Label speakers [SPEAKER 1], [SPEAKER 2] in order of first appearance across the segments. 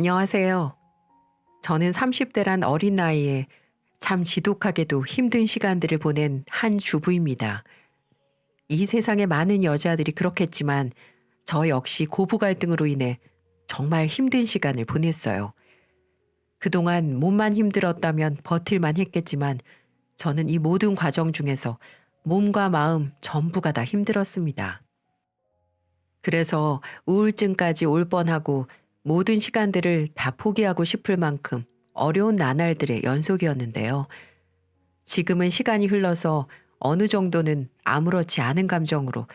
[SPEAKER 1] 안녕하세요. 저는 30대란 어린 나이에 참 지독하게도 힘든 시간들을 보낸 한 주부입니다. 이 세상에 많은 여자들이 그렇겠지만 저 역시 고부 갈등으로 인해 정말 힘든 시간을 보냈어요. 그동안 몸만 힘들었다면 버틸만 했겠지만 저는 이 모든 과정 중에서 몸과 마음 전부가 다 힘들었습니다. 그래서 우울증까지 올 뻔하고 모든 시간들을 다 포기하고 싶을 만큼 어려운 나날들의 연속이었는데요. 지금은 시간이 흘러서 어느 정도는 아무렇지 않은 감정으로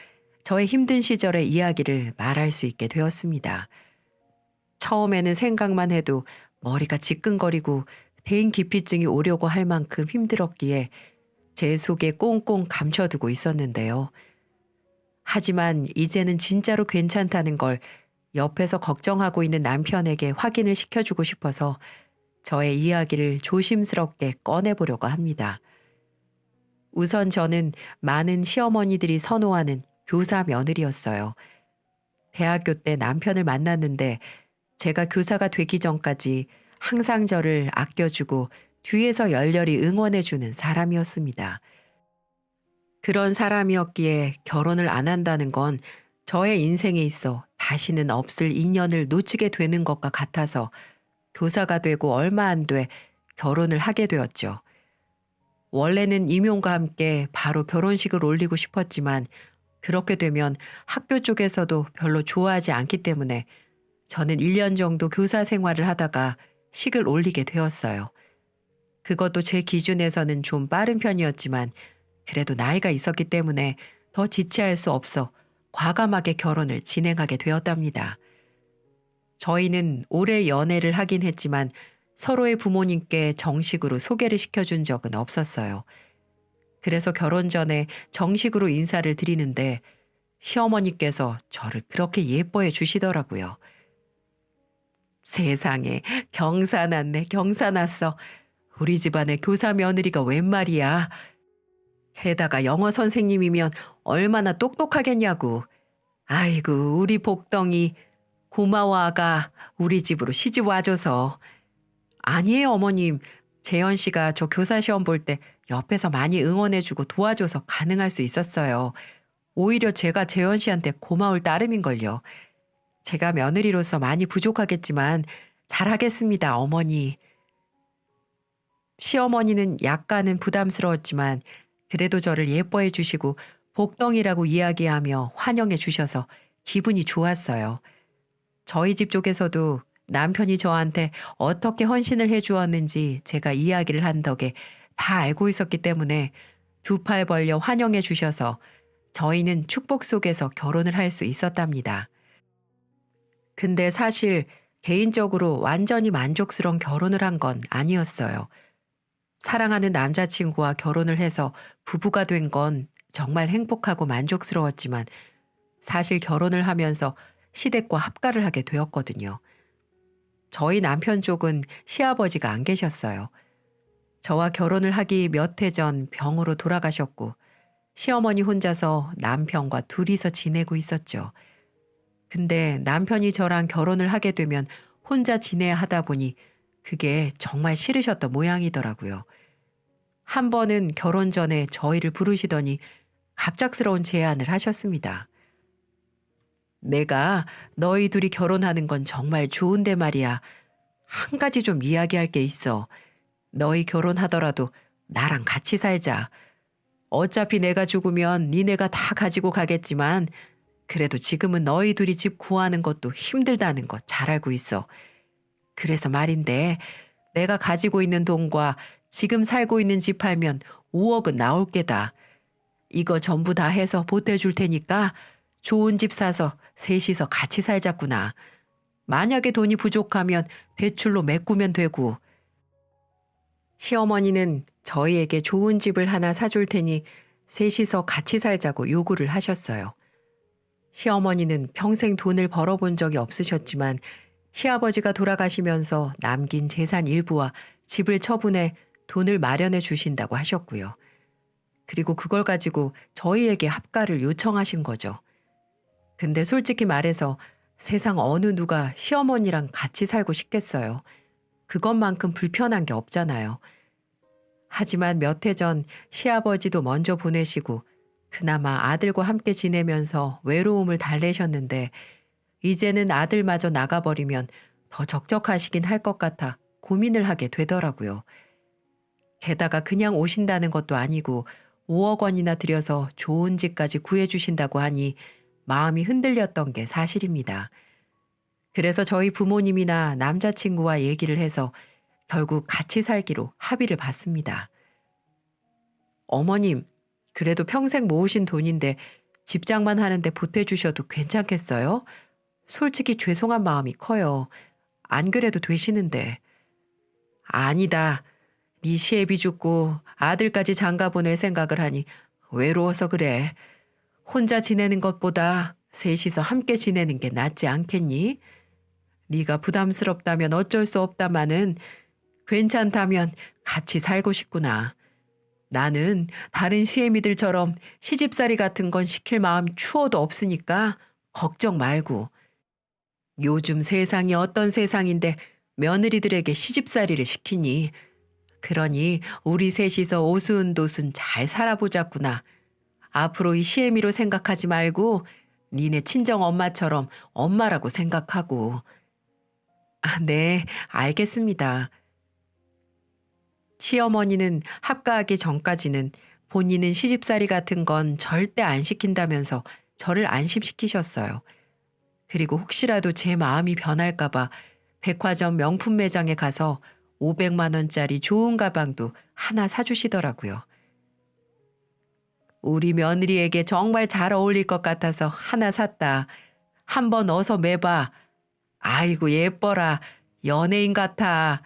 [SPEAKER 1] 저의 힘든 시절의 이야기를 말할 수 있게 되었습니다. 처음에는 생각만 해도 머리가 지끈거리고 대인기피증이 오려고 할 만큼 힘들었기에 제 속에 꽁꽁 감춰두고 있었는데요. 하지만 이제는 진짜로 괜찮다는 걸 옆에서 걱정하고 있는 남편에게 확인을 시켜주고 싶어서 저의 이야기를 조심스럽게 꺼내보려고 합니다. 우선 저는 많은 시어머니들이 선호하는 교사 며느리였어요. 대학교 때 남편을 만났는데 제가 교사가 되기 전까지 항상 저를 아껴주고 뒤에서 열렬히 응원해주는 사람이었습니다. 그런 사람이었기에 결혼을 안 한다는 건 저의 인생에 있어 다시는 없을 인연을 놓치게 되는 것과 같아서 교사가 되고 얼마 안 돼 결혼을 하게 되었죠. 원래는 임용과 함께 바로 결혼식을 올리고 싶었지만 그렇게 되면 학교 쪽에서도 별로 좋아하지 않기 때문에 저는 1년 정도 교사 생활을 하다가 식을 올리게 되었어요. 그것도 제 기준에서는 좀 빠른 편이었지만 그래도 나이가 있었기 때문에 더 지체할 수 없어 과감하게 결혼을 진행하게 되었답니다. 저희는 오래 연애를 하긴 했지만 서로의 부모님께 정식으로 소개를 시켜준 적은 없었어요. 그래서 결혼 전에 정식으로 인사를 드리는데 시어머니께서 저를 그렇게 예뻐해 주시더라고요. 세상에 경사났네 경사났어. 우리 집안에 교사 며느리가 웬 말이야. 게다가 영어 선생님이면 얼마나 똑똑하겠냐고. 아이고 우리 복덩이 고마워 아가 우리 집으로 시집 와줘서. 아니에요 어머님. 재현 씨가 저 교사 시험 볼 때 옆에서 많이 응원해주고 도와줘서 가능할 수 있었어요. 오히려 제가 재현 씨한테 고마울 따름인걸요. 제가 며느리로서 많이 부족하겠지만 잘하겠습니다 어머니. 시어머니는 약간은 부담스러웠지만 그래도 저를 예뻐해 주시고 복덩이라고 이야기하며 환영해 주셔서 기분이 좋았어요. 저희 집 쪽에서도 남편이 저한테 어떻게 헌신을 해 주었는지 제가 이야기를 한 덕에 다 알고 있었기 때문에 두 팔 벌려 환영해 주셔서 저희는 축복 속에서 결혼을 할 수 있었답니다. 근데 사실 개인적으로 완전히 만족스러운 결혼을 한 건 아니었어요. 사랑하는 남자친구와 결혼을 해서 부부가 된 건 정말 행복하고 만족스러웠지만 사실 결혼을 하면서 시댁과 합가를 하게 되었거든요. 저희 남편 쪽은 시아버지가 안 계셨어요. 저와 결혼을 하기 몇 해 전 병으로 돌아가셨고 시어머니 혼자서 남편과 둘이서 지내고 있었죠. 근데 남편이 저랑 결혼을 하게 되면 혼자 지내야 하다 보니 그게 정말 싫으셨던 모양이더라고요. 한 번은 결혼 전에 저희를 부르시더니 갑작스러운 제안을 하셨습니다. 내가 너희 둘이 결혼하는 건 정말 좋은데 말이야. 한 가지 좀 이야기할 게 있어. 너희 결혼하더라도 나랑 같이 살자. 어차피 내가 죽으면 니네가 다 가지고 가겠지만 그래도 지금은 너희 둘이 집 구하는 것도 힘들다는 거 잘 알고 있어. 그래서 말인데 내가 가지고 있는 돈과 지금 살고 있는 집 팔면 5억은 나올 게다. 이거 전부 다 해서 보태줄 테니까 좋은 집 사서 셋이서 같이 살자꾸나. 만약에 돈이 부족하면 대출로 메꾸면 되고. 시어머니는 저희에게 좋은 집을 하나 사줄 테니 셋이서 같이 살자고 요구를 하셨어요. 시어머니는 평생 돈을 벌어본 적이 없으셨지만 시아버지가 돌아가시면서 남긴 재산 일부와 집을 처분해 돈을 마련해 주신다고 하셨고요. 그리고 그걸 가지고 저희에게 합가를 요청하신 거죠. 근데 솔직히 말해서 세상 어느 누가 시어머니랑 같이 살고 싶겠어요. 그것만큼 불편한 게 없잖아요. 하지만 몇 해 전 시아버지도 먼저 보내시고 그나마 아들과 함께 지내면서 외로움을 달래셨는데 이제는 아들마저 나가버리면 더 적적하시긴 할 것 같아 고민을 하게 되더라고요. 게다가 그냥 오신다는 것도 아니고 5억 원이나 들여서 좋은 집까지 구해주신다고 하니 마음이 흔들렸던 게 사실입니다. 그래서 저희 부모님이나 남자친구와 얘기를 해서 결국 같이 살기로 합의를 봤습니다. 어머님, 그래도 평생 모으신 돈인데 집장만 하는데 보태주셔도 괜찮겠어요? 솔직히 죄송한 마음이 커요. 안 그래도 되시는데. 아니다. 네 시애비 죽고 아들까지 장가 보낼 생각을 하니 외로워서 그래. 혼자 지내는 것보다 셋이서 함께 지내는 게 낫지 않겠니? 네가 부담스럽다면 어쩔 수 없다마는 괜찮다면 같이 살고 싶구나. 나는 다른 시애미들처럼 시집살이 같은 건 시킬 마음 추워도 없으니까 걱정 말고. 요즘 세상이 어떤 세상인데 며느리들에게 시집살이를 시키니. 그러니 우리 셋이서 오순도순 잘 살아보자꾸나. 앞으로 이 시애미로 생각하지 말고 니네 친정 엄마처럼 엄마라고 생각하고. 아, 네, 알겠습니다. 시어머니는 합가하기 전까지는 본인은 시집살이 같은 건 절대 안 시킨다면서 저를 안심시키셨어요. 그리고 혹시라도 제 마음이 변할까봐 백화점 명품 매장에 가서 500만 원짜리 좋은 가방도 하나 사주시더라고요. 우리 며느리에게 정말 잘 어울릴 것 같아서 하나 샀다. 한번 어서 매봐. 아이고 예뻐라. 연예인 같아.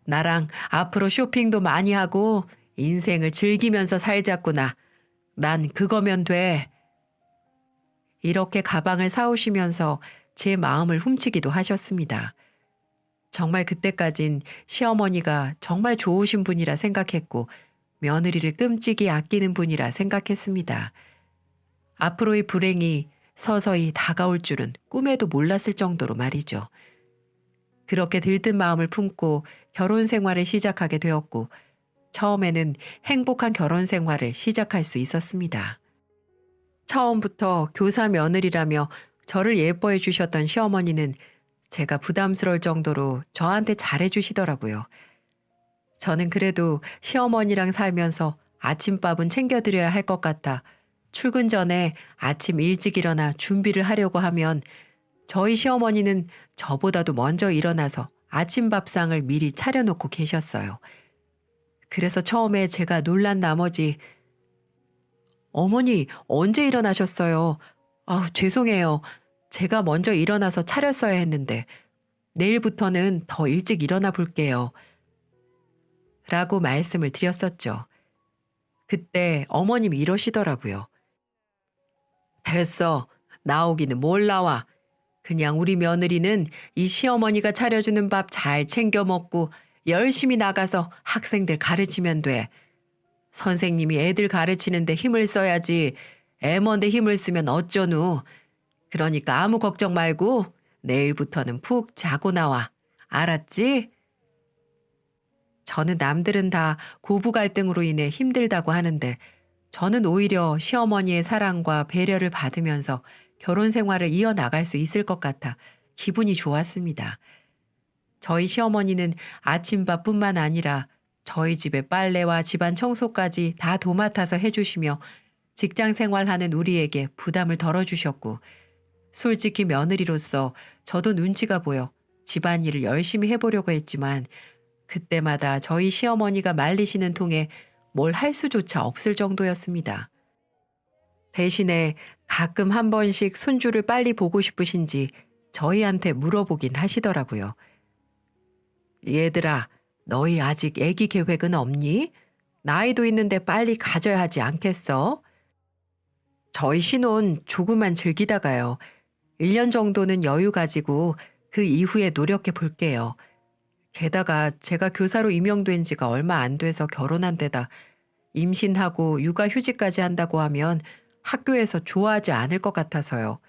[SPEAKER 1] 나랑 앞으로 쇼핑도 많이 하고 인생을 즐기면서 살자꾸나. 난 그거면 돼. 이렇게 가방을 사오시면서 제 마음을 훔치기도 하셨습니다. 정말 그때까진 시어머니가 정말 좋으신 분이라 생각했고 며느리를 끔찍이 아끼는 분이라 생각했습니다. 앞으로의 불행이 서서히 다가올 줄은 꿈에도 몰랐을 정도로 말이죠. 그렇게 들뜬 마음을 품고 결혼 생활을 시작하게 되었고 처음에는 행복한 결혼 생활을 시작할 수 있었습니다. 처음부터 교사 며느리라며 저를 예뻐해 주셨던 시어머니는 제가 부담스러울 정도로 저한테 잘해 주시더라고요. 저는 그래도 시어머니랑 살면서 아침밥은 챙겨드려야 할 것 같아 출근 전에 아침 일찍 일어나 준비를 하려고 하면 저희 시어머니는 저보다도 먼저 일어나서 아침밥상을 미리 차려놓고 계셨어요. 그래서 처음에 제가 놀란 나머지 어머니 언제 일어나셨어요? 아우 죄송해요. 제가 먼저 일어나서 차렸어야 했는데 내일부터는 더 일찍 일어나 볼게요. 라고 말씀을 드렸었죠. 그때 어머님이 이러시더라고요. 됐어. 나오기는 뭘 나와. 그냥 우리 며느리는 이 시어머니가 차려주는 밥 잘 챙겨 먹고 열심히 나가서 학생들 가르치면 돼. 선생님이 애들 가르치는데 힘을 써야지. 애먼데 힘을 쓰면 어쩌누. 그러니까 아무 걱정 말고 내일부터는 푹 자고 나와. 알았지? 저는 남들은 다 고부 갈등으로 인해 힘들다고 하는데 저는 오히려 시어머니의 사랑과 배려를 받으면서 결혼 생활을 이어나갈 수 있을 것 같아 기분이 좋았습니다. 저희 시어머니는 아침밥뿐만 아니라 저희 집의 빨래와 집안 청소까지 다 도맡아서 해주시며 직장 생활하는 우리에게 부담을 덜어주셨고 솔직히 며느리로서 저도 눈치가 보여 집안일을 열심히 해보려고 했지만 그때마다 저희 시어머니가 말리시는 통에 뭘 할 수조차 없을 정도였습니다. 대신에 가끔 한 번씩 손주를 빨리 보고 싶으신지 저희한테 물어보긴 하시더라고요. 얘들아, 너희 아직 애기 계획은 없니? 나이도 있는데 빨리 가져야 하지 않겠어? 저희 신혼 조금만 즐기다가요. 1년 정도는 여유 가지고 그 이후에 노력해 볼게요. 게다가 제가 교사로 임용된 지가 얼마 안 돼서 결혼한 데다 임신하고 육아휴직까지 한다고 하면 학교에서 좋아하지 않을 것 같아서요.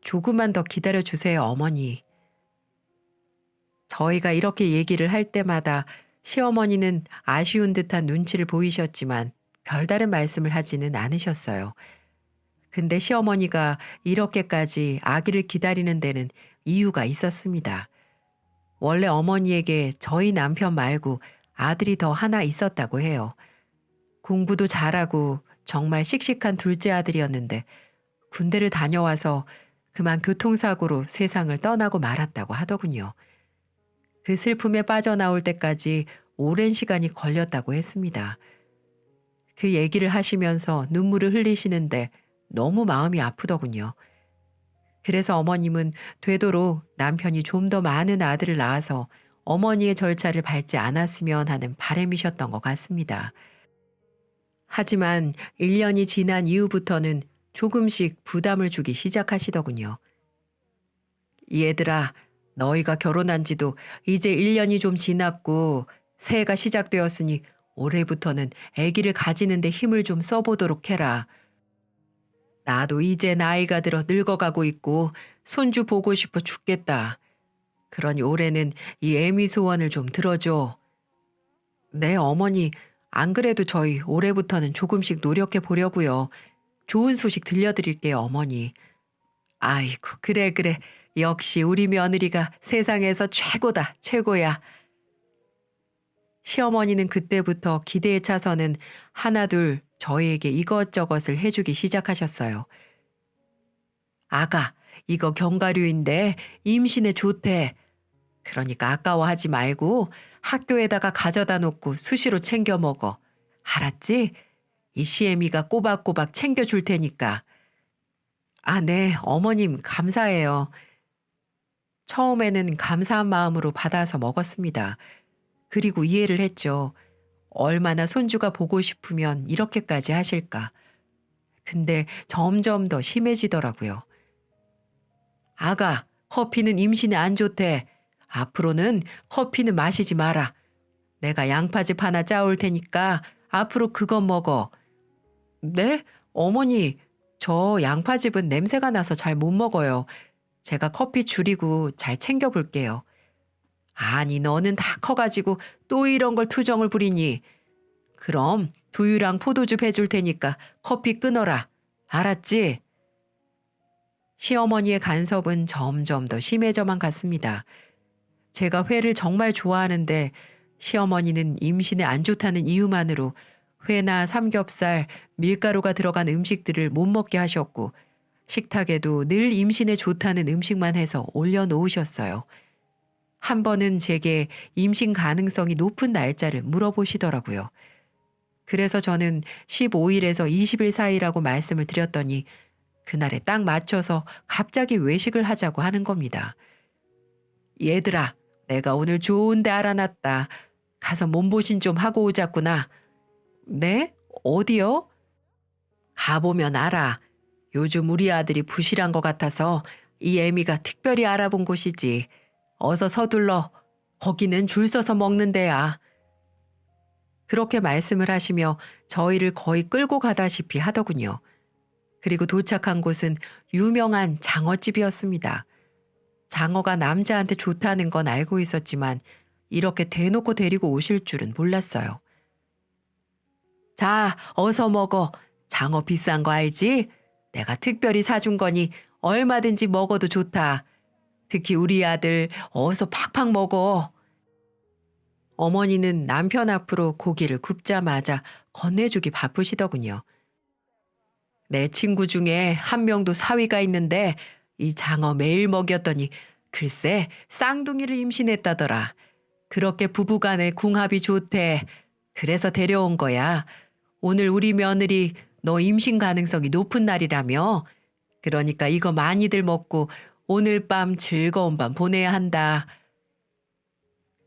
[SPEAKER 1] 조금만 더 기다려 주세요, 어머니. 저희가 이렇게 얘기를 할 때마다 시어머니는 아쉬운 듯한 눈치를 보이셨지만 별다른 말씀을 하지는 않으셨어요. 근데 시어머니가 이렇게까지 아기를 기다리는 데는 이유가 있었습니다. 원래 어머니에게 저희 남편 말고 아들이 더 하나 있었다고 해요. 공부도 잘하고 정말 씩씩한 둘째 아들이었는데 군대를 다녀와서 그만 교통사고로 세상을 떠나고 말았다고 하더군요. 그 슬픔에 빠져나올 때까지 오랜 시간이 걸렸다고 했습니다. 그 얘기를 하시면서 눈물을 흘리시는데 너무 마음이 아프더군요. 그래서 어머님은 되도록 남편이 좀 더 많은 아들을 낳아서 어머니의 절차를 밟지 않았으면 하는 바람이셨던 것 같습니다. 하지만 1년이 지난 이후부터는 조금씩 부담을 주기 시작하시더군요. 얘들아, 너희가 결혼한 지도 이제 1년이 좀 지났고 새해가 시작되었으니 올해부터는 아기를 가지는데 힘을 좀 써보도록 해라. 나도 이제 나이가 들어 늙어가고 있고 손주 보고 싶어 죽겠다. 그러니 올해는 이 애미 소원을 좀 들어줘. 네, 어머니. 안 그래도 저희 올해부터는 조금씩 노력해 보려고요. 좋은 소식 들려드릴게요, 어머니. 아이고, 그래, 그래. 역시 우리 며느리가 세상에서 최고다, 최고야. 시어머니는 그때부터 기대에 차서는 하나둘 저희에게 이것저것을 해주기 시작하셨어요. 아가, 이거 견과류인데 임신에 좋대. 그러니까 아까워하지 말고 학교에다가 가져다 놓고 수시로 챙겨 먹어. 알았지? 이 시애미가 꼬박꼬박 챙겨줄 테니까. 아, 네, 어머님 감사해요. 처음에는 감사한 마음으로 받아서 먹었습니다. 그리고 이해를 했죠. 얼마나 손주가 보고 싶으면 이렇게까지 하실까. 근데 점점 더 심해지더라고요. 아가, 커피는 임신에 안 좋대. 앞으로는 커피는 마시지 마라. 내가 양파즙 하나 짜올 테니까 앞으로 그거 먹어. 네? 어머니, 저 양파즙은 냄새가 나서 잘 못 먹어요. 제가 커피 줄이고 잘 챙겨볼게요. 아니, 너는 다 커가지고 또 이런 걸 투정을 부리니. 그럼 두유랑 포도즙 해줄 테니까 커피 끊어라. 알았지? 시어머니의 간섭은 점점 더 심해져만 갔습니다. 제가 회를 정말 좋아하는데 시어머니는 임신에 안 좋다는 이유만으로 회나 삼겹살, 밀가루가 들어간 음식들을 못 먹게 하셨고 식탁에도 늘 임신에 좋다는 음식만 해서 올려놓으셨어요. 한 번은 제게 임신 가능성이 높은 날짜를 물어보시더라고요. 그래서 저는 15일에서 20일 사이라고 말씀을 드렸더니 그날에 딱 맞춰서 갑자기 외식을 하자고 하는 겁니다. 얘들아, 내가 오늘 좋은 데 알아놨다. 가서 몸보신 좀 하고 오자꾸나. 네? 어디요? 가보면 알아. 요즘 우리 아들이 부실한 것 같아서 이 애미가 특별히 알아본 곳이지. 어서 서둘러. 거기는 줄 서서 먹는 데야. 그렇게 말씀을 하시며 저희를 거의 끌고 가다시피 하더군요. 그리고 도착한 곳은 유명한 장어집이었습니다. 장어가 남자한테 좋다는 건 알고 있었지만 이렇게 대놓고 데리고 오실 줄은 몰랐어요. 자, 어서 먹어. 장어 비싼 거 알지? 내가 특별히 사준 거니 얼마든지 먹어도 좋다. 특히 우리 아들 어서 팍팍 먹어. 어머니는 남편 앞으로 고기를 굽자마자 건네주기 바쁘시더군요. 내 친구 중에 한 명도 사위가 있는데 이 장어 매일 먹였더니 글쎄 쌍둥이를 임신했다더라. 그렇게 부부간에 궁합이 좋대. 그래서 데려온 거야. 오늘 우리 며느리 너 임신 가능성이 높은 날이라며. 그러니까 이거 많이들 먹고 오늘 밤 즐거운 밤 보내야 한다.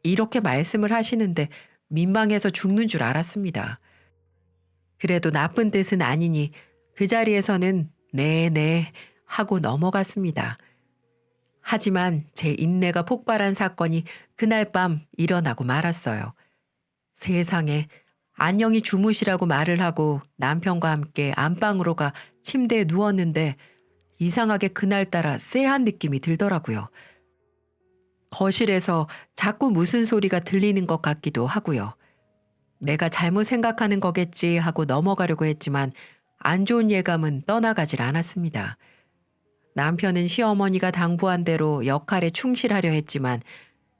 [SPEAKER 1] 이렇게 말씀을 하시는데 민망해서 죽는 줄 알았습니다. 그래도 나쁜 뜻은 아니니 그 자리에서는 네네 하고 넘어갔습니다. 하지만 제 인내가 폭발한 사건이 그날 밤 일어나고 말았어요. 세상에, 안녕히 주무시라고 말을 하고 남편과 함께 안방으로 가 침대에 누웠는데 이상하게 그날따라 쎄한 느낌이 들더라고요. 거실에서 자꾸 무슨 소리가 들리는 것 같기도 하고요. 내가 잘못 생각하는 거겠지 하고 넘어가려고 했지만 안 좋은 예감은 떠나가질 않았습니다. 남편은 시어머니가 당부한 대로 역할에 충실하려 했지만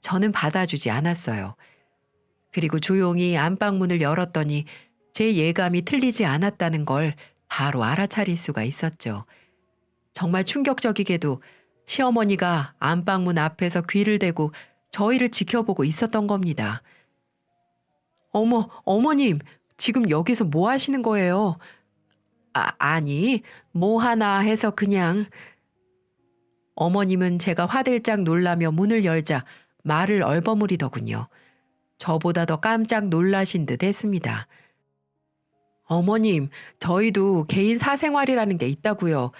[SPEAKER 1] 저는 받아주지 않았어요. 그리고 조용히 안방문을 열었더니 제 예감이 틀리지 않았다는 걸 바로 알아차릴 수가 있었죠. 정말 충격적이게도 시어머니가 안방문 앞에서 귀를 대고 저희를 지켜보고 있었던 겁니다. 어머, 어머님, 지금 여기서 뭐 하시는 거예요? 아니, 뭐 하나 해서 그냥. 어머님은 제가 화들짝 놀라며 문을 열자 말을 얼버무리더군요. 저보다 더 깜짝 놀라신 듯 했습니다. 어머님, 저희도 개인 사생활이라는 게 있다고요.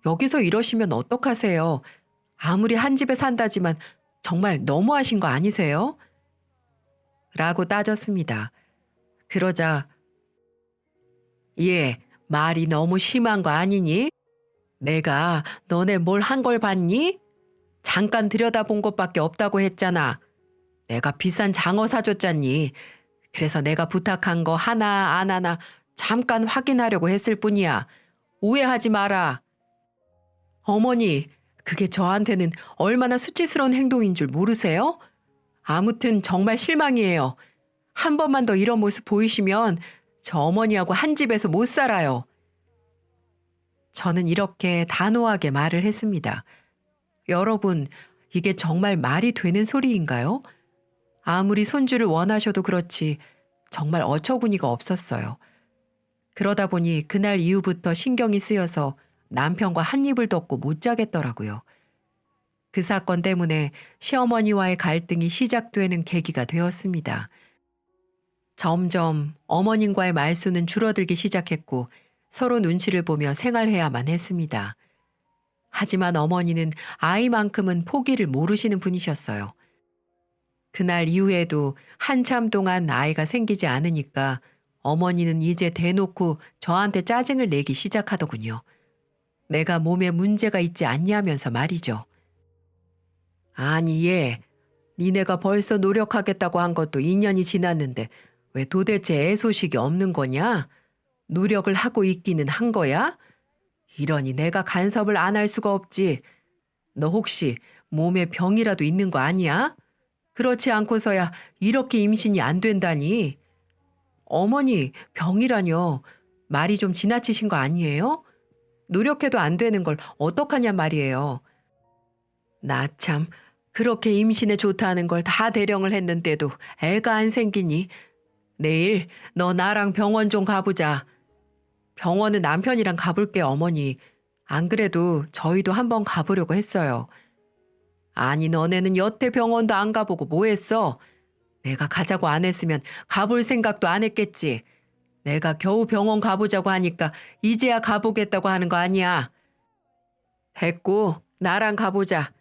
[SPEAKER 1] 여기서 이러시면 어떡하세요? 아무리 한 집에 산다지만 정말 너무하신 거 아니세요? 라고 따졌습니다. 그러자 얘 말이 너무 심한 거 아니니? 내가 너네 뭘 한 걸 봤니? 잠깐 들여다본 것밖에 없다고 했잖아. 내가 비싼 장어 사줬잖니. 그래서 내가 부탁한 거 하나 안 하나 잠깐 확인하려고 했을 뿐이야. 오해하지 마라. 어머니, 그게 저한테는 얼마나 수치스러운 행동인 줄 모르세요? 아무튼 정말 실망이에요. 한 번만 더 이런 모습 보이시면 저 어머니하고 한 집에서 못 살아요. 저는 이렇게 단호하게 말을 했습니다. 여러분, 이게 정말 말이 되는 소리인가요? 아무리 손주를 원하셔도 그렇지 정말 어처구니가 없었어요. 그러다 보니 그날 이후부터 신경이 쓰여서 남편과 한 입을 덮고 못 자겠더라고요. 그 사건 때문에 시어머니와의 갈등이 시작되는 계기가 되었습니다. 점점 어머님과의 말수는 줄어들기 시작했고 서로 눈치를 보며 생활해야만 했습니다. 하지만 어머니는 아이만큼은 포기를 모르시는 분이셨어요. 그날 이후에도 한참 동안 아이가 생기지 않으니까 어머니는 이제 대놓고 저한테 짜증을 내기 시작하더군요. 내가 몸에 문제가 있지 않냐면서 말이죠. 아니 얘, 니네가 벌써 노력하겠다고 한 것도 2년이 지났는데 왜 도대체 애 소식이 없는 거냐? 노력을 하고 있기는 한 거야? 이러니 내가 간섭을 안 할 수가 없지. 너 혹시 몸에 병이라도 있는 거 아니야? 그렇지 않고서야 이렇게 임신이 안 된다니. 어머니, 병이라뇨. 말이 좀 지나치신 거 아니에요? 노력해도 안 되는 걸 어떡하냔 말이에요. 나 참, 그렇게 임신에 좋다는 걸 다 대령을 했는데도 애가 안 생기니. 내일 너 나랑 병원 좀 가보자. 병원은 남편이랑 가볼게, 어머니. 안 그래도 저희도 한번 가보려고 했어요. 아니, 너네는 여태 병원도 안 가보고 뭐 했어? 내가 가자고 안 했으면 가볼 생각도 안 했겠지. 내가 겨우 병원 가보자고 하니까 이제야 가보겠다고 하는 거 아니야. 됐고, 나랑 가보자.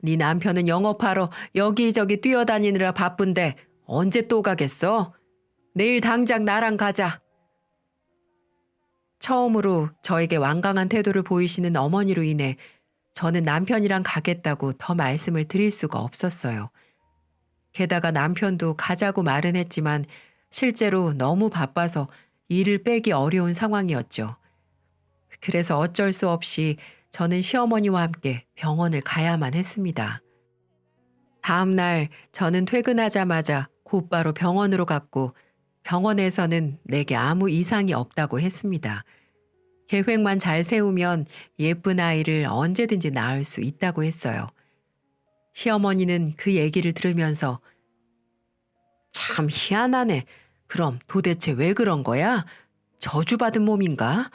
[SPEAKER 1] 네 남편은 영업하러 여기저기 뛰어다니느라 바쁜데 언제 또 가겠어? 내일 당장 나랑 가자. 처음으로 저에게 완강한 태도를 보이시는 어머니로 인해 저는 남편이랑 가겠다고 더 말씀을 드릴 수가 없었어요. 게다가 남편도 가자고 말은 했지만 실제로 너무 바빠서 일을 빼기 어려운 상황이었죠. 그래서 어쩔 수 없이 저는 시어머니와 함께 병원을 가야만 했습니다. 다음 날 저는 퇴근하자마자 곧바로 병원으로 갔고 병원에서는 내게 아무 이상이 없다고 했습니다. 계획만 잘 세우면 예쁜 아이를 언제든지 낳을 수 있다고 했어요. 시어머니는 그 얘기를 들으면서 참 희한하네. 그럼 도대체 왜 그런 거야? 저주받은 몸인가?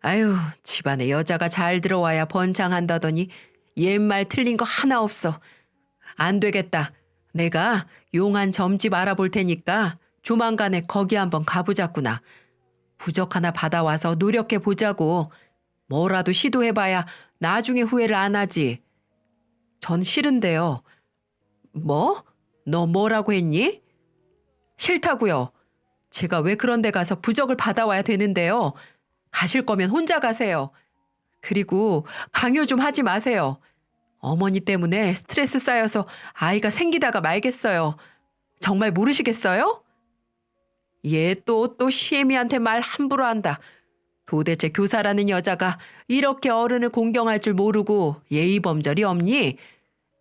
[SPEAKER 1] 아유, 집안에 여자가 잘 들어와야 번창한다더니 옛말 틀린 거 하나 없어. 안 되겠다. 내가 용한 점집 알아볼 테니까 조만간에 거기 한번 가보자꾸나. 부적 하나 받아와서 노력해 보자고. 뭐라도 시도해봐야 나중에 후회를 안 하지. 전 싫은데요. 뭐? 너 뭐라고 했니? 싫다고요. 제가 왜 그런 데 가서 부적을 받아와야 되는데요. 가실 거면 혼자 가세요. 그리고 강요 좀 하지 마세요. 어머니 때문에 스트레스 쌓여서 아이가 생기다가 말겠어요. 정말 모르시겠어요? 얘 또 시애미한테 말 함부로 한다. 도대체 교사라는 여자가 이렇게 어른을 공경할 줄 모르고 예의범절이 없니?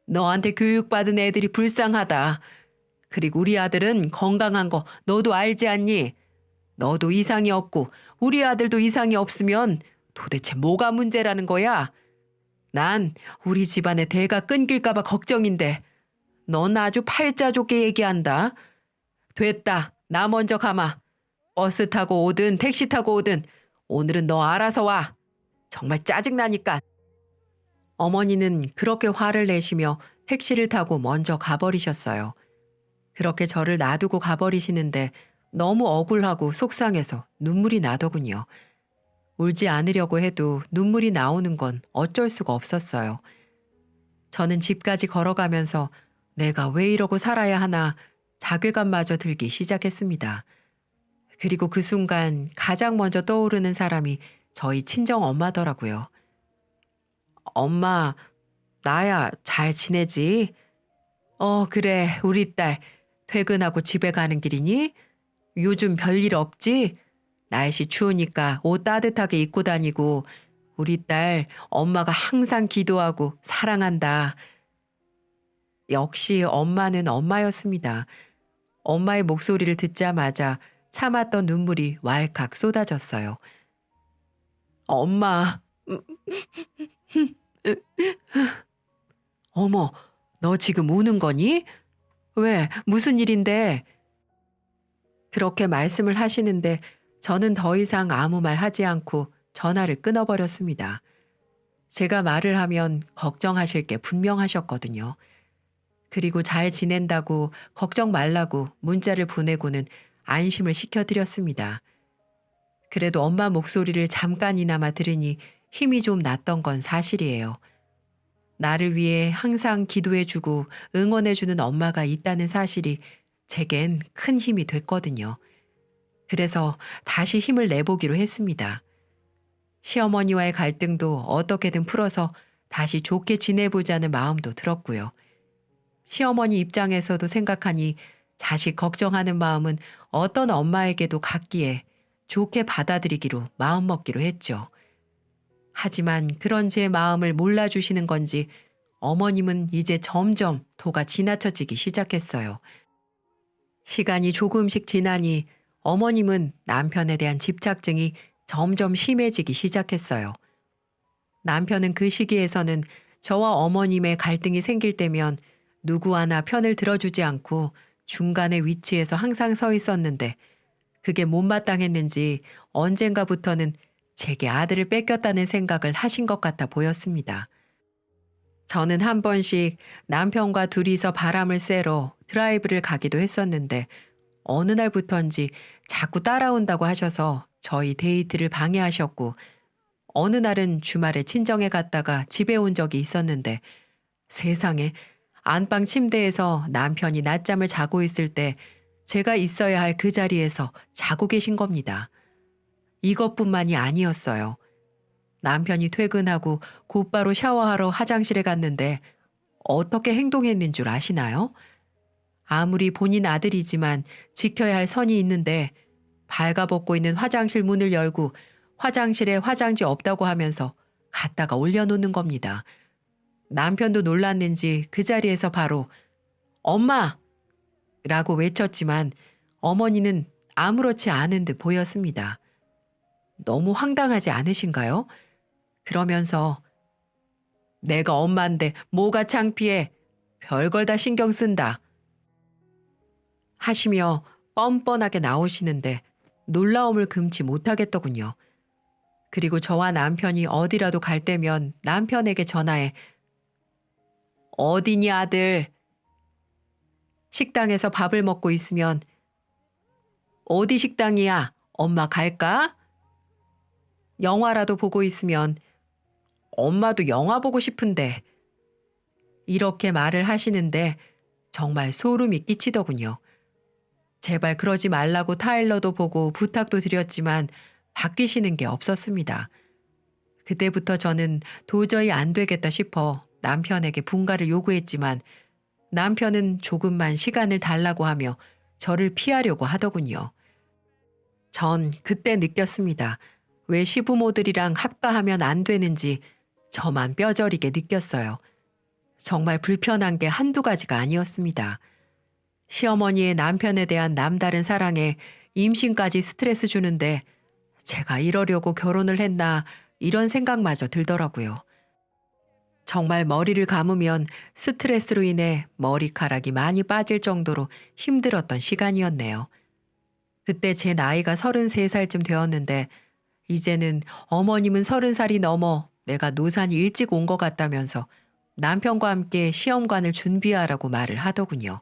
[SPEAKER 1] 너한테 교육받은 애들이 불쌍하다. 그리고 우리 아들은 건강한 거 너도 알지 않니? 너도 이상이 없고 우리 아들도 이상이 없으면 도대체 뭐가 문제라는 거야? 난 우리 집안의 대가 끊길까 봐 걱정인데 넌 아주 팔자 좋게 얘기한다. 됐다. 나 먼저 가마. 버스 타고 오든 택시 타고 오든 오늘은 너 알아서 와. 정말 짜증나니까. 어머니는 그렇게 화를 내시며 택시를 타고 먼저 가버리셨어요. 그렇게 저를 놔두고 가버리시는데 너무 억울하고 속상해서 눈물이 나더군요. 울지 않으려고 해도 눈물이 나오는 건 어쩔 수가 없었어요. 저는 집까지 걸어가면서 내가 왜 이러고 살아야 하나 자괴감마저 들기 시작했습니다. 그리고 그 순간 가장 먼저 떠오르는 사람이 저희 친정 엄마더라고요. 엄마, 나야 잘 지내지? 그래, 우리 딸. 퇴근하고 집에 가는 길이니? 요즘 별일 없지? 날씨 추우니까 옷 따뜻하게 입고 다니고 우리 딸 엄마가 항상 기도하고 사랑한다. 역시 엄마는 엄마였습니다. 엄마의 목소리를 듣자마자 참았던 눈물이 왈칵 쏟아졌어요. 엄마, 어머, 너 지금 우는 거니? 왜, 무슨 일인데? 그렇게 말씀을 하시는데 저는 더 이상 아무 말 하지 않고 전화를 끊어버렸습니다. 제가 말을 하면 걱정하실 게 분명하셨거든요. 그리고 잘 지낸다고 걱정 말라고 문자를 보내고는 안심을 시켜드렸습니다. 그래도 엄마 목소리를 잠깐이나마 들으니 힘이 좀 났던 건 사실이에요. 나를 위해 항상 기도해주고 응원해주는 엄마가 있다는 사실이 제겐 큰 힘이 됐거든요. 그래서 다시 힘을 내보기로 했습니다. 시어머니와의 갈등도 어떻게든 풀어서 다시 좋게 지내보자는 마음도 들었고요. 시어머니 입장에서도 생각하니 자식 걱정하는 마음은 어떤 엄마에게도 같기에 좋게 받아들이기로 마음먹기로 했죠. 하지만 그런 제 마음을 몰라주시는 건지 어머님은 이제 점점 도가 지나쳐지기 시작했어요. 시간이 조금씩 지나니 어머님은 남편에 대한 집착증이 점점 심해지기 시작했어요. 남편은 그 시기에서는 저와 어머님의 갈등이 생길 때면 누구 하나 편을 들어주지 않고 중간의 위치에서 항상 서 있었는데 그게 못마땅했는지 언젠가부터는 제게 아들을 뺏겼다는 생각을 하신 것 같아 보였습니다. 저는 한 번씩 남편과 둘이서 바람을 쐬러 드라이브를 가기도 했었는데 어느 날부턴지 자꾸 따라온다고 하셔서 저희 데이트를 방해하셨고 어느 날은 주말에 친정에 갔다가 집에 온 적이 있었는데 세상에 안방 침대에서 남편이 낮잠을 자고 있을 때 제가 있어야 할 그 자리에서 자고 계신 겁니다. 이것뿐만이 아니었어요. 남편이 퇴근하고 곧바로 샤워하러 화장실에 갔는데 어떻게 행동했는 줄 아시나요? 아무리 본인 아들이지만 지켜야 할 선이 있는데 발가벗고 있는 화장실 문을 열고 화장실에 화장지 없다고 하면서 갖다가 올려놓는 겁니다. 남편도 놀랐는지 그 자리에서 바로 엄마! 라고 외쳤지만 어머니는 아무렇지 않은 듯 보였습니다. 너무 황당하지 않으신가요? 그러면서 내가 엄마인데 뭐가 창피해. 별걸 다 신경 쓴다. 하시며 뻔뻔하게 나오시는데 놀라움을 금치 못하겠더군요. 그리고 저와 남편이 어디라도 갈 때면 남편에게 전화해 어디니 아들. 식당에서 밥을 먹고 있으면 어디 식당이야? 엄마 갈까? 영화라도 보고 있으면 엄마도 영화 보고 싶은데. 이렇게 말을 하시는데 정말 소름이 끼치더군요. 제발 그러지 말라고 타일러도 보고 부탁도 드렸지만 바뀌시는 게 없었습니다. 그때부터 저는 도저히 안 되겠다 싶어 남편에게 분가를 요구했지만 남편은 조금만 시간을 달라고 하며 저를 피하려고 하더군요. 전 그때 느꼈습니다. 왜 시부모들이랑 합가하면 안 되는지 저만 뼈저리게 느꼈어요. 정말 불편한 게 한두 가지가 아니었습니다. 시어머니의 남편에 대한 남다른 사랑에 임신까지 스트레스 주는데 제가 이러려고 결혼을 했나 이런 생각마저 들더라고요. 정말 머리를 감으면 스트레스로 인해 머리카락이 많이 빠질 정도로 힘들었던 시간이었네요. 그때 제 나이가 33살쯤 되었는데 이제는 어머님은 30살이 넘어 내가 노산이 일찍 온 것 같다면서 남편과 함께 시험관을 준비하라고 말을 하더군요.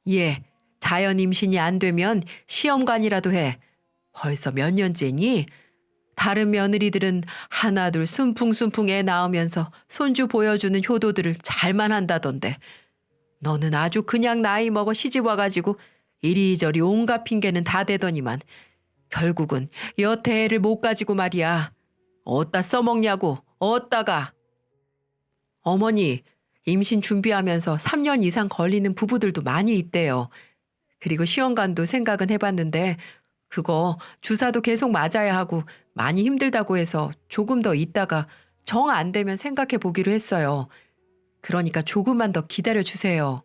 [SPEAKER 1] 예, 자연 임신이 안 되면 시험관이라도 해. 벌써 몇 년째니? 다른 며느리들은 하나둘 순풍순풍 애 낳으면서 손주 보여주는 효도들을 잘만 한다던데 너는 아주 그냥 나이 먹어 시집 와가지고 이리저리 온갖 핑계는 다 대더니만 결국은 여태 애를 못 가지고 말이야. 어디다 써먹냐고 어디다가. 어머니, 임신 준비하면서 3년 이상 걸리는 부부들도 많이 있대요. 그리고 시험관도 생각은 해봤는데 그거 주사도 계속 맞아야 하고 많이 힘들다고 해서 조금 더 있다가 정 안 되면 생각해 보기로 했어요. 그러니까 조금만 더 기다려 주세요.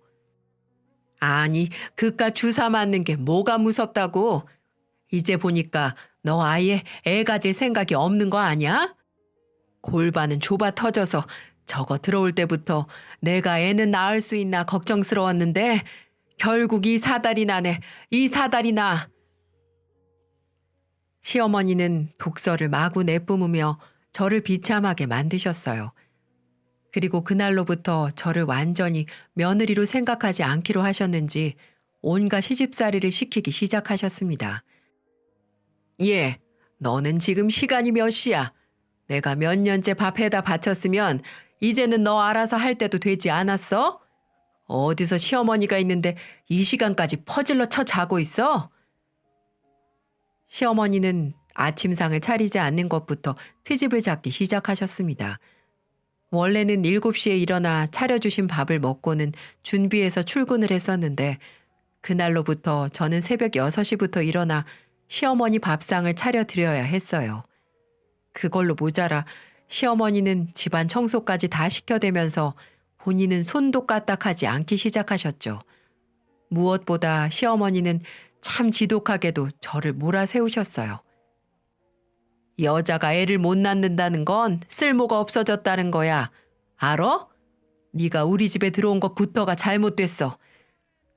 [SPEAKER 1] 아니, 그깟 주사 맞는 게 뭐가 무섭다고? 이제 보니까 너 아예 애 가질 생각이 없는 거 아니야? 골반은 좁아 터져서 저거 들어올 때부터 내가 애는 낳을 수 있나 걱정스러웠는데 결국 이 사달이 나네. 이 사달이 나. 시어머니는 독서를 마구 내뿜으며 저를 비참하게 만드셨어요. 그리고 그날로부터 저를 완전히 며느리로 생각하지 않기로 하셨는지 온갖 시집살이를 시키기 시작하셨습니다. 예, 너는 지금 시간이 몇 시야? 내가 몇 년째 밥 해다 바쳤으면 이제는 너 알아서 할 때도 되지 않았어? 어디서 시어머니가 있는데 이 시간까지 퍼질러 쳐 자고 있어? 시어머니는 아침상을 차리지 않는 것부터 트집을 잡기 시작하셨습니다. 원래는 7시에 일어나 차려주신 밥을 먹고는 준비해서 출근을 했었는데 그날로부터 저는 새벽 6시부터 일어나 시어머니 밥상을 차려드려야 했어요. 그걸로 모자라 시어머니는 집안 청소까지 다 시켜대면서 본인은 손도 까딱하지 않기 시작하셨죠. 무엇보다 시어머니는 참 지독하게도 저를 몰아세우셨어요. 여자가 애를 못 낳는다는 건 쓸모가 없어졌다는 거야. 알어? 네가 우리 집에 들어온 것부터가 잘못됐어.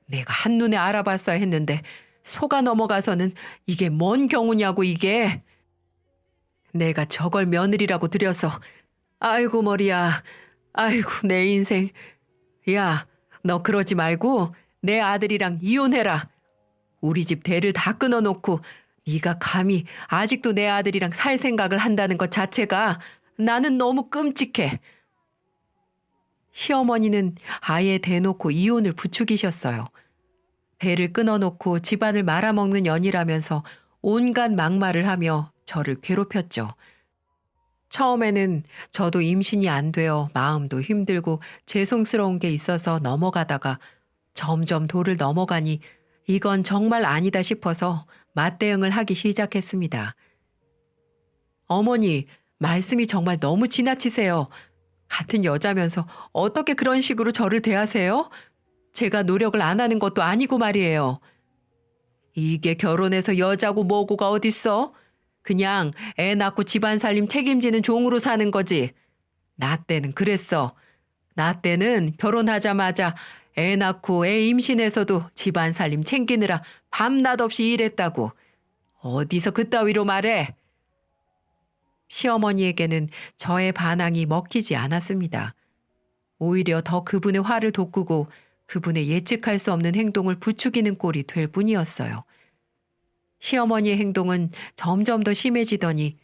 [SPEAKER 1] 내가 한눈에 알아봤어야 했는데 속아 넘어가서는 이게 뭔 경우냐고 이게. 내가 저걸 며느리라고 들여서 아이고 머리야. 아이고 내 인생. 야, 너 그러지 말고 내 아들이랑 이혼해라. 우리 집 대를 다 끊어놓고 네가 감히 아직도 내 아들이랑 살 생각을 한다는 것 자체가 나는 너무 끔찍해. 시어머니는 아예 대놓고 이혼을 부추기셨어요. 대를 끊어놓고 집안을 말아먹는 년이라면서 온갖 막말을 하며 저를 괴롭혔죠. 처음에는 저도 임신이 안 되어 마음도 힘들고 죄송스러운 게 있어서 넘어가다가 점점 도를 넘어가니 이건 정말 아니다 싶어서 맞대응을 하기 시작했습니다. 어머니, 말씀이 정말 너무 지나치세요. 같은 여자면서 어떻게 그런 식으로 저를 대하세요? 제가 노력을 안 하는 것도 아니고 말이에요. 이게 결혼해서 여자고 뭐고가 어딨어? 그냥 애 낳고 집안 살림 책임지는 종으로 사는 거지. 나 때는 그랬어. 나 때는 결혼하자마자 애 낳고 애 임신해서도 집안 살림 챙기느라 밤낮 없이 일했다고. 어디서 그따위로 말해? 시어머니에게는 저의 반항이 먹히지 않았습니다. 오히려 더 그분의 화를 돋구고 그분의 예측할 수 없는 행동을 부추기는 꼴이 될 뿐이었어요. 시어머니의 행동은 점점 더 심해지더니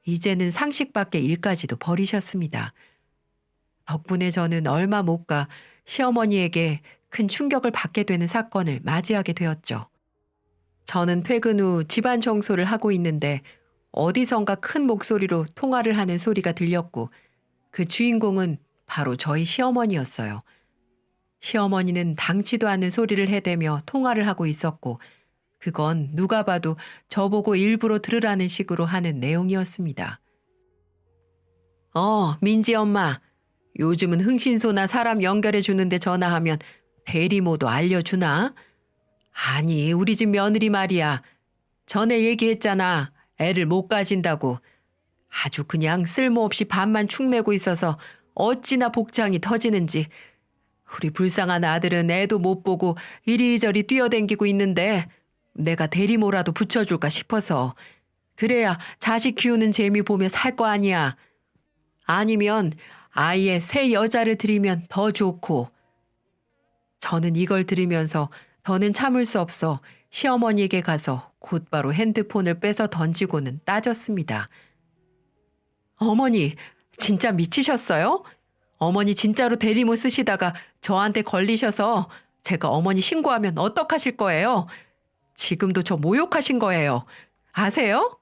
[SPEAKER 1] 이제는 상식 밖의 일까지도 벌이셨습니다. 덕분에 저는 얼마 못 가 시어머니에게 큰 충격을 받게 되는 사건을 맞이하게 되었죠. 저는 퇴근 후 집안 청소를 하고 있는데 어디선가 큰 목소리로 통화를 하는 소리가 들렸고 그 주인공은 바로 저희 시어머니였어요. 시어머니는 당치도 않는 소리를 해대며 통화를 하고 있었고 그건 누가 봐도 저보고 일부러 들으라는 식으로 하는 내용이었습니다. 민지 엄마. 요즘은 흥신소나 사람 연결해 주는데 전화하면 대리모도 알려주나? 아니, 우리 집 며느리 말이야. 전에 얘기했잖아. 애를 못 가진다고. 아주 그냥 쓸모없이 밥만 축내고 있어서 어찌나 복장이 터지는지. 우리 불쌍한 아들은 애도 못 보고 이리저리 뛰어댕기고 있는데 내가 대리모라도 붙여줄까 싶어서. 그래야 자식 키우는 재미 보며 살 거 아니야. 아니면 아예 새 여자를 들이면 더 좋고. 저는 이걸 들으면서 더는 참을 수 없어 시어머니에게 가서 곧바로 핸드폰을 빼서 던지고는 따졌습니다. 어머니, 진짜 미치셨어요? 어머니 진짜로 대리모 쓰시다가 저한테 걸리셔서 제가 어머니 신고하면 어떡하실 거예요? 지금도 저 모욕하신 거예요. 아세요?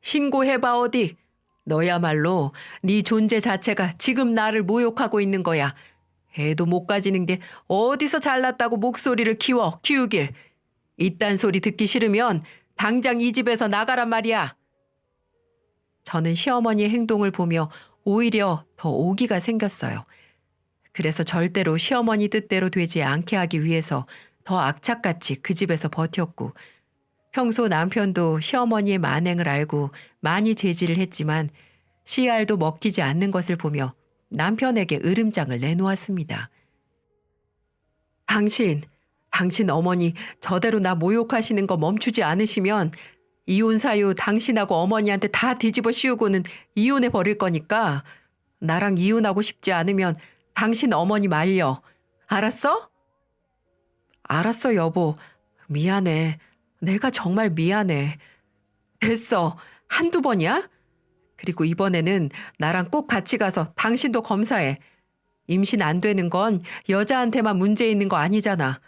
[SPEAKER 1] 신고해봐 어디. 너야말로 네 존재 자체가 지금 나를 모욕하고 있는 거야. 애도 못 가지는 게 어디서 잘났다고 목소리를 키우길. 이딴 소리 듣기 싫으면 당장 이 집에서 나가란 말이야. 저는 시어머니의 행동을 보며 오히려 더 오기가 생겼어요. 그래서 절대로 시어머니 뜻대로 되지 않게 하기 위해서 더 악착같이 그 집에서 버텼고 평소 남편도 시어머니의 만행을 알고 많이 제지를 했지만 씨알도 먹히지 않는 것을 보며 남편에게 으름장을 내놓았습니다. 당신 어머니 저대로 나 모욕하시는 거 멈추지 않으시면 이혼 사유 당신하고 어머니한테 다 뒤집어 씌우고는 이혼해 버릴 거니까 나랑 이혼하고 싶지 않으면 당신 어머니 말려. 알았어? 알았어 여보. 미안해. 내가 정말 미안해. 됐어. 한두 번이야? 그리고 이번에는 나랑 꼭 같이 가서 당신도 검사해. 임신 안 되는 건 여자한테만 문제 있는 거 아니잖아.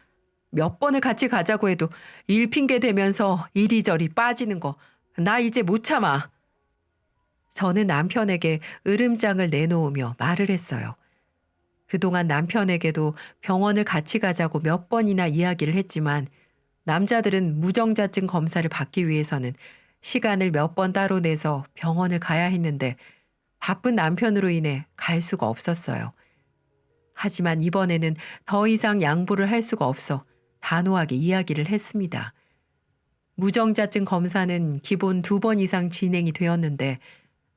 [SPEAKER 1] 몇 번을 같이 가자고 해도 일 핑계 대면서 이리저리 빠지는 거 나 이제 못 참아. 저는 남편에게 으름장을 내놓으며 말을 했어요. 그동안 남편에게도 병원을 같이 가자고 몇 번이나 이야기를 했지만 남자들은 무정자증 검사를 받기 위해서는 시간을 몇 번 따로 내서 병원을 가야 했는데 바쁜 남편으로 인해 갈 수가 없었어요. 하지만 이번에는 더 이상 양보를 할 수가 없어 단호하게 이야기를 했습니다. 무정자증 검사는 기본 2번 이상 진행이 되었는데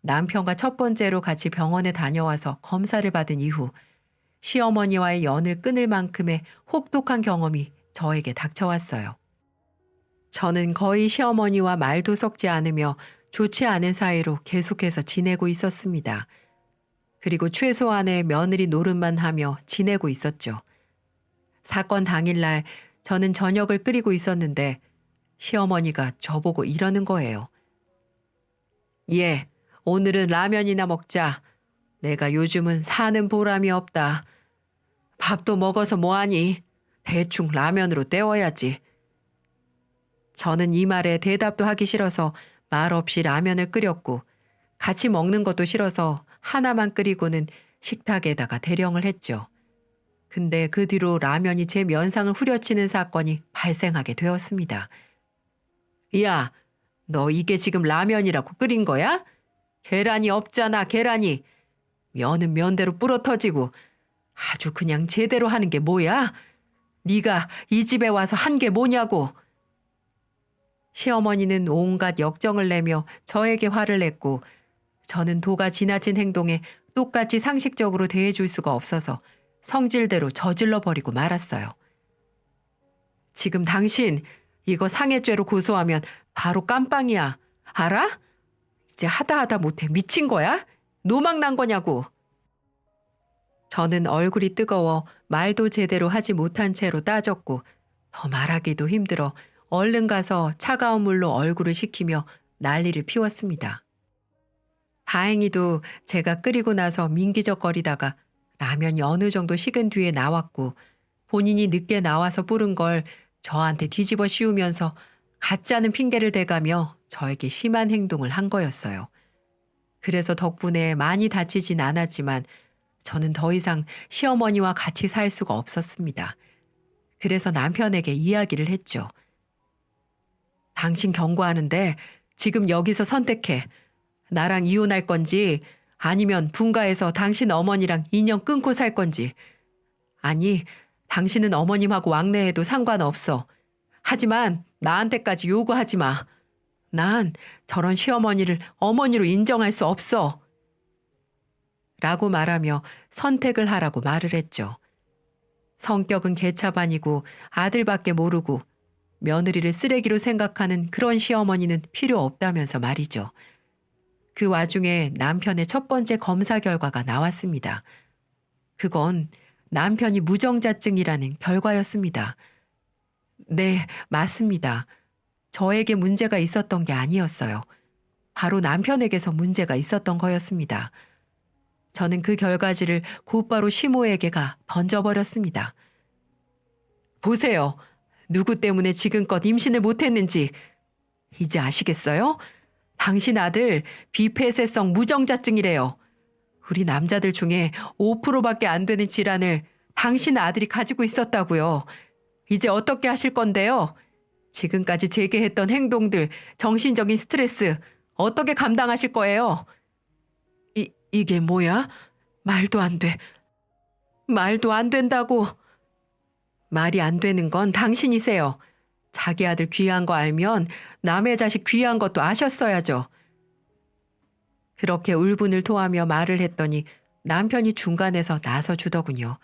[SPEAKER 1] 남편과 첫 번째로 같이 병원에 다녀와서 검사를 받은 이후 시어머니와의 연을 끊을 만큼의 혹독한 경험이 저에게 닥쳐왔어요. 저는 거의 시어머니와 말도 섞지 않으며 좋지 않은 사이로 계속해서 지내고 있었습니다. 그리고 최소한의 며느리 노릇만 하며 지내고 있었죠. 사건 당일날 저는 저녁을 끓이고 있었는데 시어머니가 저보고 이러는 거예요. 예, 오늘은 라면이나 먹자. 내가 요즘은 사는 보람이 없다. 밥도 먹어서 뭐하니? 대충 라면으로 때워야지. 저는 이 말에 대답도 하기 싫어서 말없이 라면을 끓였고 같이 먹는 것도 싫어서 하나만 끓이고는 식탁에다가 대령을 했죠. 근데 그 뒤로 라면이 제 면상을 후려치는 사건이 발생하게 되었습니다. 야, 너 이게 지금 라면이라고 끓인 거야? 계란이 없잖아, 계란이. 면은 면대로 불어터지고 아주 그냥 제대로 하는 게 뭐야? 네가 이 집에 와서 한 게 뭐냐고. 시어머니는 온갖 역정을 내며 저에게 화를 냈고 저는 도가 지나친 행동에 똑같이 상식적으로 대해줄 수가 없어서 성질대로 저질러 버리고 말았어요. 지금 당신 이거 상해죄로 고소하면 바로 깜빵이야. 알아? 이제 하다 못해 미친 거야? 노망 난 거냐고. 저는 얼굴이 뜨거워 말도 제대로 하지 못한 채로 따졌고 더 말하기도 힘들어 얼른 가서 차가운 물로 얼굴을 식히며 난리를 피웠습니다. 다행히도 제가 끓이고 나서 민기적거리다가 라면이 어느 정도 식은 뒤에 나왔고 본인이 늦게 나와서 뿌른 걸 저한테 뒤집어 씌우면서 가짜는 핑계를 대가며 저에게 심한 행동을 한 거였어요. 그래서 덕분에 많이 다치진 않았지만 저는 더 이상 시어머니와 같이 살 수가 없었습니다. 그래서 남편에게 이야기를 했죠. 당신 경고하는데 지금 여기서 선택해. 나랑 이혼할 건지 아니면 분가해서 당신 어머니랑 인연 끊고 살 건지. 아니, 당신은 어머님하고 왕래해도 상관없어. 하지만 나한테까지 요구하지 마. 난 저런 시어머니를 어머니로 인정할 수 없어. 라고 말하며 선택을 하라고 말을 했죠. 성격은 개차반이고 아들밖에 모르고 며느리를 쓰레기로 생각하는 그런 시어머니는 필요 없다면서 말이죠. 그 와중에 남편의 첫 번째 검사 결과가 나왔습니다. 그건 남편이 무정자증이라는 결과였습니다. 네, 맞습니다. 저에게 문제가 있었던 게 아니었어요. 바로 남편에게서 문제가 있었던 거였습니다. 저는 그 결과지를 곧바로 시모에게 가 던져버렸습니다. 보세요. 누구 때문에 지금껏 임신을 못했는지 이제 아시겠어요? 당신 아들 비폐쇄성 무정자증이래요. 우리 남자들 중에 5%밖에 안 되는 질환을 당신 아들이 가지고 있었다고요. 이제 어떻게 하실 건데요? 지금까지 제게 했던 행동들, 정신적인 스트레스 어떻게 감당하실 거예요? 이게 뭐야? 말도 안 돼. 말도 안 된다고. 말이 안 되는 건 당신이세요. 자기 아들 귀한 거 알면 남의 자식 귀한 것도 아셨어야죠. 그렇게 울분을 토하며 말을 했더니 남편이 중간에서 나서 주더군요.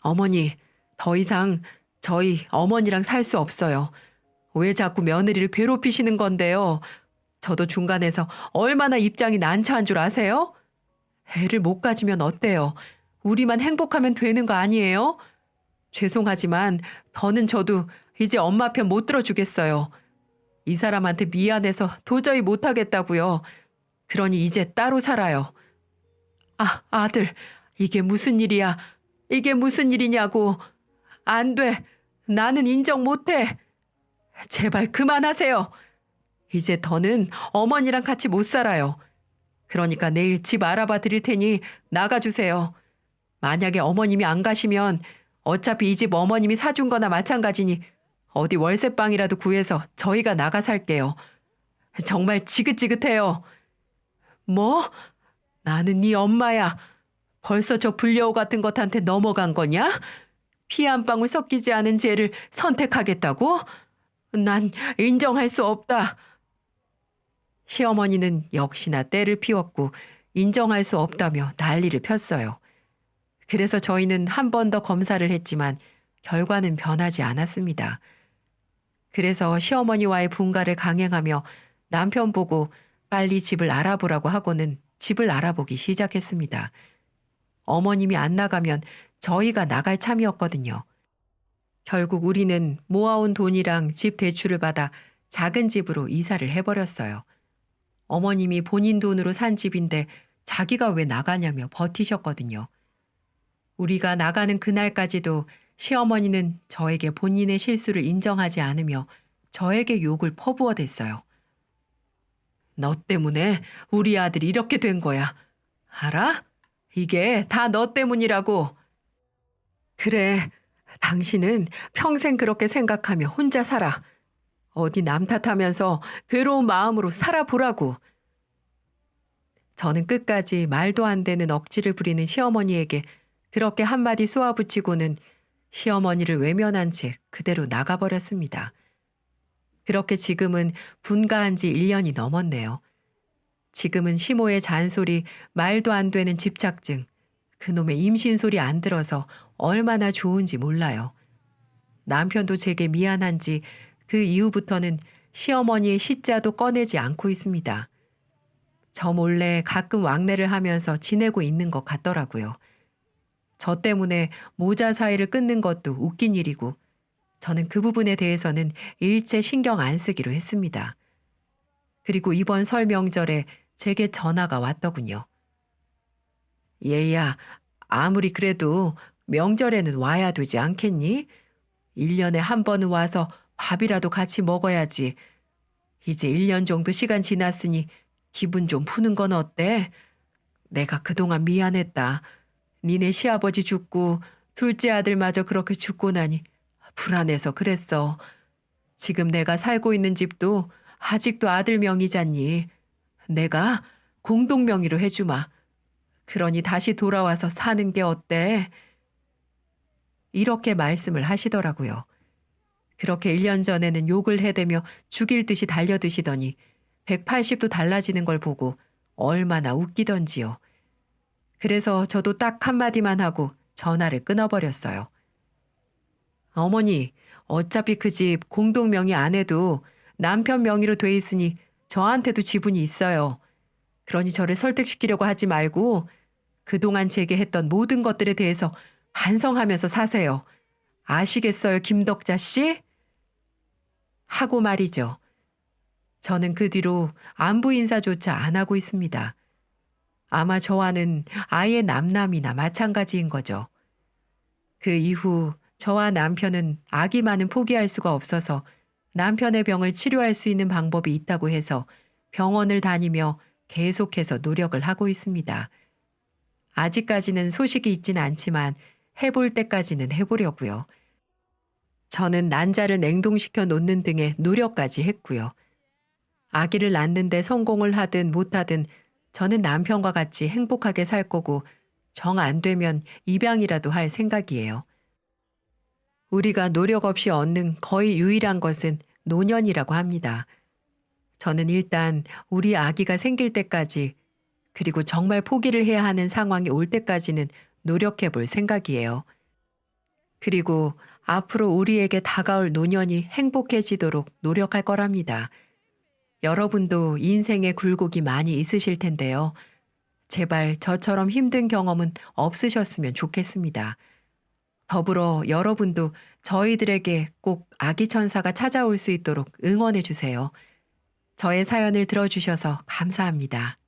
[SPEAKER 1] 어머니, 더 이상 저희 어머니랑 살 수 없어요. 왜 자꾸 며느리를 괴롭히시는 건데요? 저도 중간에서 얼마나 입장이 난처한 줄 아세요? 애를 못 가지면 어때요? 우리만 행복하면 되는 거 아니에요? 죄송하지만 더는 저도 이제 엄마 편 못 들어주겠어요. 이 사람한테 미안해서 도저히 못하겠다고요. 그러니 이제 따로 살아요. 아, 아들, 이게 무슨 일이야? 이게 무슨 일이냐고. 안 돼. 나는 인정 못해. 제발 그만하세요. 이제 더는 어머니랑 같이 못 살아요. 그러니까 내일 집 알아봐 드릴 테니 나가주세요. 만약에 어머님이 안 가시면 어차피 이 집 어머님이 사준 거나 마찬가지니 어디 월세방이라도 구해서 저희가 나가 살게요. 정말 지긋지긋해요. 뭐? 나는 네 엄마야. 벌써 저 불려우 같은 것한테 넘어간 거냐? 피 한 방울 섞이지 않은 죄를 선택하겠다고? 난 인정할 수 없다. 시어머니는 역시나 때를 피웠고 인정할 수 없다며 난리를 폈어요. 그래서 저희는 한 번 더 검사를 했지만 결과는 변하지 않았습니다. 그래서 시어머니와의 분가를 강행하며 남편 보고 빨리 집을 알아보라고 하고는 집을 알아보기 시작했습니다. 어머님이 안 나가면 저희가 나갈 참이었거든요. 결국 우리는 모아온 돈이랑 집 대출을 받아 작은 집으로 이사를 해버렸어요. 어머님이 본인 돈으로 산 집인데 자기가 왜 나가냐며 버티셨거든요. 우리가 나가는 그날까지도 시어머니는 저에게 본인의 실수를 인정하지 않으며 저에게 욕을 퍼부어댔어요. 너 때문에 우리 아들이 이렇게 된 거야. 알아? 이게 다 너 때문이라고. 그래, 당신은 평생 그렇게 생각하며 혼자 살아. 어디 남 탓하면서 괴로운 마음으로 살아보라고. 저는 끝까지 말도 안 되는 억지를 부리는 시어머니에게 그렇게 한마디 쏘아붙이고는 시어머니를 외면한 채 그대로 나가버렸습니다. 그렇게 지금은 분가한 지 1년이 넘었네요. 지금은 시모의 잔소리, 말도 안 되는 집착증, 그놈의 임신 소리 안 들어서 얼마나 좋은지 몰라요. 남편도 제게 미안한지 그 이후부터는 시어머니의 시자도 꺼내지 않고 있습니다. 저 몰래 가끔 왕래를 하면서 지내고 있는 것 같더라고요. 저 때문에 모자 사이를 끊는 것도 웃긴 일이고 저는 그 부분에 대해서는 일체 신경 안 쓰기로 했습니다. 그리고 이번 설 명절에 제게 전화가 왔더군요. 얘야, 아무리 그래도 명절에는 와야 되지 않겠니? 1년에 한 번은 와서 밥이라도 같이 먹어야지. 이제 1년 정도 시간 지났으니 기분 좀 푸는 건 어때? 내가 그동안 미안했다. 니네 시아버지 죽고 둘째 아들마저 그렇게 죽고 나니 불안해서 그랬어. 지금 내가 살고 있는 집도 아직도 아들 명의잖니. 내가 공동 명의로 해주마. 그러니 다시 돌아와서 사는 게 어때? 이렇게 말씀을 하시더라고요. 그렇게 1년 전에는 욕을 해대며 죽일 듯이 달려드시더니 180도 달라지는 걸 보고 얼마나 웃기던지요. 그래서 저도 딱 한마디만 하고 전화를 끊어버렸어요. 어머니, 어차피 그 집 공동 명의 안 해도 남편 명의로 돼 있으니 저한테도 지분이 있어요. 그러니 저를 설득시키려고 하지 말고 그동안 제게 했던 모든 것들에 대해서 반성하면서 사세요. 아시겠어요, 김덕자 씨? 하고 말이죠. 저는 그 뒤로 안부 인사조차 안 하고 있습니다. 아마 저와는 아예 남남이나 마찬가지인 거죠. 그 이후 저와 남편은 아기만은 포기할 수가 없어서 남편의 병을 치료할 수 있는 방법이 있다고 해서 병원을 다니며 계속해서 노력을 하고 있습니다. 아직까지는 소식이 있진 않지만 해볼 때까지는 해보려고요. 저는 난자를 냉동시켜 놓는 등의 노력까지 했고요. 아기를 낳는데 성공을 하든 못하든 저는 남편과 같이 행복하게 살 거고 정 안 되면 입양이라도 할 생각이에요. 우리가 노력 없이 얻는 거의 유일한 것은 노년이라고 합니다. 저는 일단 우리 아기가 생길 때까지 그리고 정말 포기를 해야 하는 상황이 올 때까지는 노력해 볼 생각이에요. 그리고 앞으로 우리에게 다가올 노년이 행복해지도록 노력할 거랍니다. 여러분도 인생의 굴곡이 많이 있으실 텐데요. 제발 저처럼 힘든 경험은 없으셨으면 좋겠습니다. 더불어 여러분도 저희들에게 꼭 아기 천사가 찾아올 수 있도록 응원해 주세요. 저의 사연을 들어주셔서 감사합니다.